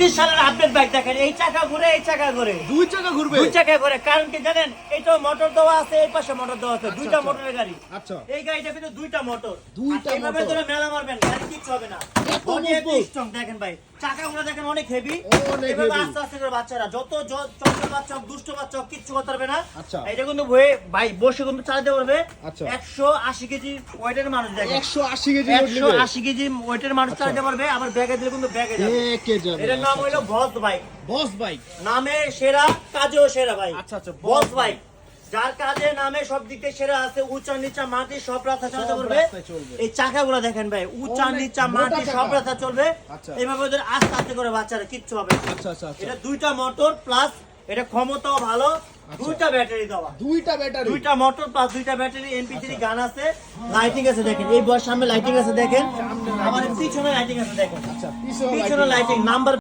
25 সালের update bike দেখেন, এই চাকা ঘুরে এই চাকা ঘুরে, দুই চাকা ঘুরবে? দুই চাকা ঘুরে। কারণ কি জানেন, এই তো মোটর দেওয়া আছে, এই পাশে মোটর দেওয়া আছে, দুইটা আচ্ছা। মোটরের গাড়ি। আচ্ছা। এই গাড়িটা কিন্তু দুইটা মোটর, দুইটা আর এইভাবে মোটর। ধরে মেলা মারবেন, গাড়ি কিচ্ছু হবে না। এত বডি এত মজবুত। স্ট্রং দেখেন ভাই, চাকাগুলো দেখেন অনেক হেভি। অনেক এভাবে heavy। আস্তে আস্তে করে বাচ্চারা যত চঞ্চল বাচ্চা হোক, দুষ্ট বাচ্চা হোক, কিচ্ছু করতে পারবে না। আচ্ছা। এটা কিন্তু ভাই বসে কিন্তু চালাতে পারবে। আচ্ছা। 180 কেজি ওয়েটের মানুষ দেখেন, 180 কেজি লোড নেবে? 180 কেজি ওয়েটের মানুষ চালাতে পারবে। আবার ব্যাগে দিলে কিন্তু ব্যাগে যাবে। একে যাবে। এটার নাম হলো বস বাইক। বস বাইক। নামে সেরা, কাজেও সেরা ভাই। আচ্ছা, আচ্ছা, বস বাইক, যার কাজে নামে সব দিক থেকে সেরা আছে। উঁচা নিচা মাটি সব রাস্তা চালাতে পারবে। রাস্তায় চলবে। এই চাকাগুলো দেখেন ভাই, উঁচা অনেক নিচা মোটা মাটি চাকা। সব রাস্তা চলবে। আচ্ছা। এইভাবে ওদের আস্তে আস্তে করে বাচ্চারা কিচ্ছু হবে না। আচ্ছা আচ্ছা আচ্ছা। এটা দুইটা মোটর প্লাস এটা ক্ষমতাও ভালো, দুইটা ব্যাটারি দেওয়া। দুইটা ব্যাটারি। দুইটা মোটর প্লাস দুইটা ব্যাটারি, MP3 গান আছে, লাইটিং আছে দেখেন। এই বয়স সামনে লাইটিং আছে দেখেন, আমার পিছনে লাইটিং আছে দেখেন, আচ্ছা, পিছনে লাইটিং নাম্বার